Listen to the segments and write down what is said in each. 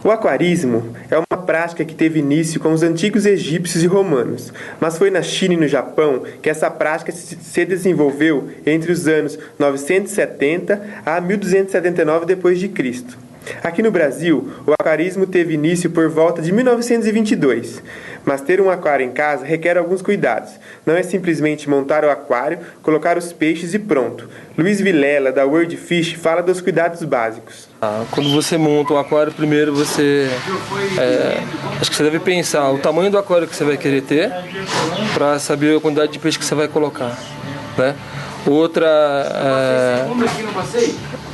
O aquarismo é uma prática que teve início com os antigos egípcios e romanos, mas foi na China e no Japão que essa prática se desenvolveu entre os anos 970 a 1279 d.C. Aqui no Brasil, o aquarismo teve início por volta de 1922, mas ter um aquário em casa requer alguns cuidados. Não é simplesmente montar o aquário, colocar os peixes e pronto. Luiz Vilela, da World Fish, fala dos cuidados básicos. Quando você monta um aquário, primeiro acho que você deve pensar o tamanho do aquário que você vai querer ter para saber a quantidade de peixe que você vai colocar, né? Outra,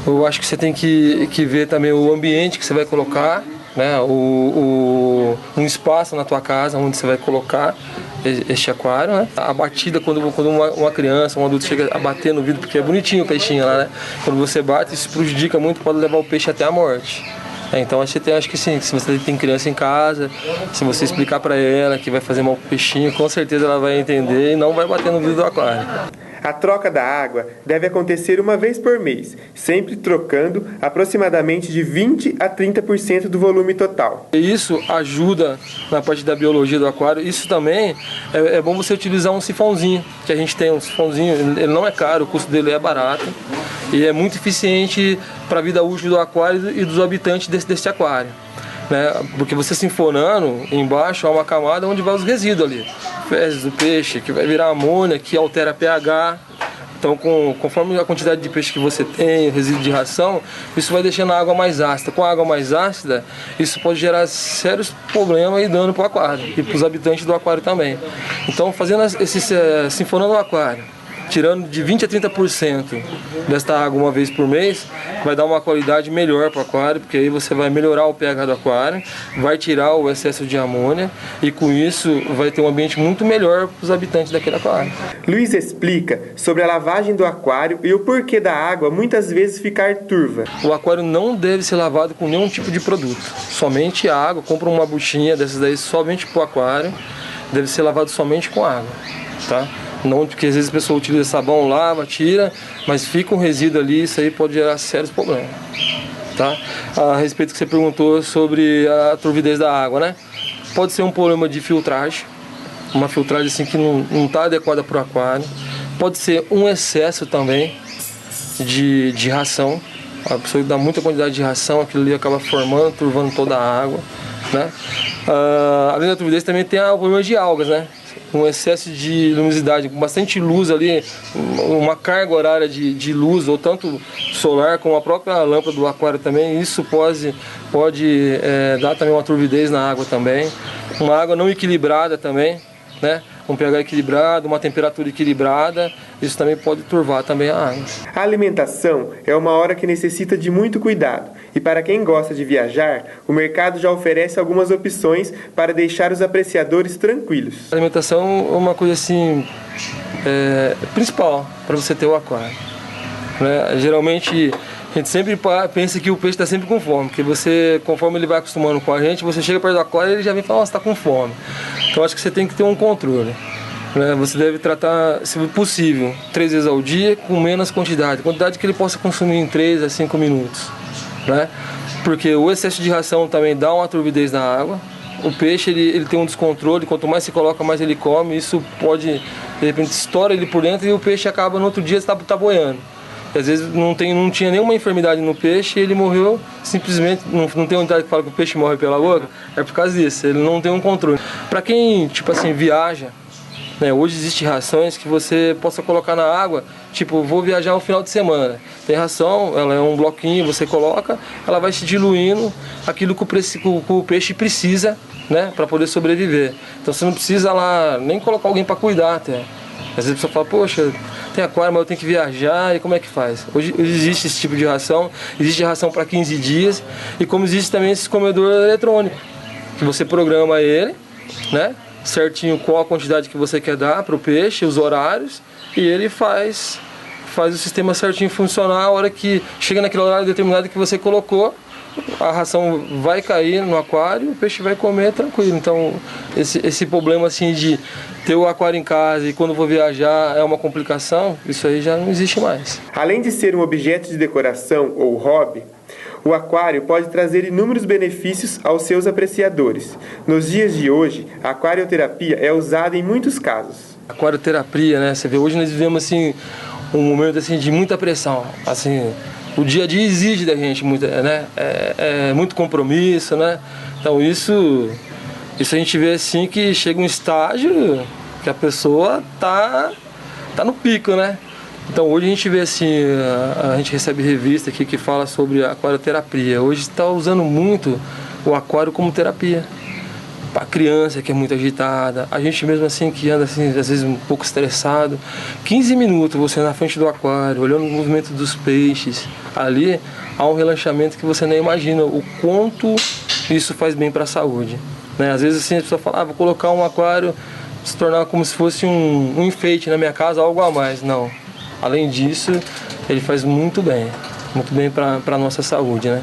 eu acho que você tem que ver também o ambiente que você vai colocar, né? Um espaço na tua casa onde você vai colocar este aquário, né? A batida, quando uma criança, um adulto chega a bater no vidro, porque é bonitinho o peixinho lá, né? Quando você bate, isso prejudica muito, pode levar o peixe até a morte. Então acho que sim, se você tem criança em casa, se você explicar para ela que vai fazer mal pro peixinho, com certeza ela vai entender e não vai bater no vidro do aquário. A troca da água deve acontecer uma vez por mês, sempre trocando aproximadamente de 20 a 30% do volume total. Isso ajuda na parte da biologia do aquário. Isso também é bom você utilizar um sifãozinho, que a gente tem um sifãozinho, ele não é caro, o custo dele é barato e é muito eficiente para a vida útil do aquário e dos habitantes desse aquário, né? Porque você sinfonando, embaixo há uma camada onde vai os resíduos ali, fezes do peixe, que vai virar amônia, que altera pH. Então, conforme a quantidade de peixe que você tem, o resíduo de ração, isso vai deixando a água mais ácida. Com a água mais ácida, isso pode gerar sérios problemas e dano para o aquário e para os habitantes do aquário também. Então, fazendo sinfonando o aquário, tirando de 20 a 30% desta água uma vez por mês, vai dar uma qualidade melhor para o aquário, porque aí você vai melhorar o pH do aquário, vai tirar o excesso de amônia e com isso vai ter um ambiente muito melhor para os habitantes daquele aquário. Luiz explica sobre a lavagem do aquário e o porquê da água muitas vezes ficar turva. O aquário não deve ser lavado com nenhum tipo de produto, somente água. Compra uma buchinha dessas daí somente para o aquário, deve ser lavado somente com água, tá? Não, porque às vezes a pessoa utiliza sabão, lava, tira, mas fica um resíduo ali, isso aí pode gerar sérios problemas, tá? A respeito que você perguntou sobre a turvidez da água, né? Pode ser um problema de filtragem, uma filtragem assim que não está adequada para o aquário. Pode ser um excesso também de ração. A pessoa dá muita quantidade de ração, aquilo ali acaba formando, turvando toda a água, né? Além da turvidez também tem o problema de algas, né? Um excesso de luminosidade, com bastante luz ali, uma carga horária de luz, ou tanto solar como a própria lâmpada do aquário também, isso pode dar também uma turvidez na água também. Uma água não equilibrada também, né? Um pH equilibrado, uma temperatura equilibrada, isso também pode turvar também a água. A alimentação é uma hora que necessita de muito cuidado. E para quem gosta de viajar, o mercado já oferece algumas opções para deixar os apreciadores tranquilos. A alimentação é uma coisa assim, principal para você ter o aquário, né? Geralmente a gente sempre pensa que o peixe está sempre com fome, porque você, conforme ele vai acostumando com a gente, você chega perto do aquário e ele já vem falar, você está com fome. Então acho que você tem que ter um controle, né? Você deve tratar, se possível, 3 vezes ao dia com menos quantidade que ele possa consumir em 3 a 5 minutos, né? Porque o excesso de ração também dá uma turvidez na água. O peixe ele tem um descontrole, quanto mais se coloca, mais ele come. Isso pode, de repente, estoura ele por dentro e o peixe acaba no outro dia está boiando. E às vezes não tinha nenhuma enfermidade no peixe e ele morreu simplesmente. Não tem unidade que fala que o peixe morre pela boca, é por causa disso, ele não tem um controle. Para quem, tipo assim, viaja, né, hoje existem rações que você possa colocar na água, tipo, vou viajar um final de semana. Tem ração, ela é um bloquinho, você coloca, ela vai se diluindo aquilo que o peixe precisa, né, para poder sobreviver. Então você não precisa lá nem colocar alguém para cuidar até. Às vezes a pessoa fala, poxa, tem aquário, mas eu tenho que viajar, e como é que faz? Hoje existe esse tipo de ração, existe ração para 15 dias, e como existe também esse comedor eletrônico, que você programa ele, né, certinho qual a quantidade que você quer dar para o peixe, os horários, e ele faz o sistema certinho funcionar. A hora que chega naquele horário determinado que você colocou, a ração vai cair no aquário, o peixe vai comer tranquilo. Então esse problema assim de ter o aquário em casa e quando vou viajar é uma complicação, isso aí já não existe mais. Além de ser um objeto de decoração ou hobby, o aquário pode trazer inúmeros benefícios aos seus apreciadores. Nos dias de hoje, a aquarioterapia é usada em muitos casos. Aquarioterapia, né? Você vê, hoje nós vivemos assim um momento assim de muita pressão. Assim, o dia a dia exige da gente muito, né? Muito compromisso, né? Então isso a gente vê assim que chega um estágio que a pessoa tá no pico, né? Então hoje a gente vê assim, a gente recebe revista aqui que fala sobre a aquarioterapia. Hoje está usando muito o aquário como terapia. Para a criança que é muito agitada, a gente mesmo assim que anda assim, às vezes um pouco estressado, 15 minutos você na frente do aquário, olhando o movimento dos peixes, ali há um relaxamento que você nem imagina o quanto isso faz bem para a saúde, né? Às vezes assim a pessoa fala, vou colocar um aquário, se tornar como se fosse um enfeite na minha casa, algo a mais. Não. Além disso, ele faz muito bem para a nossa saúde, né?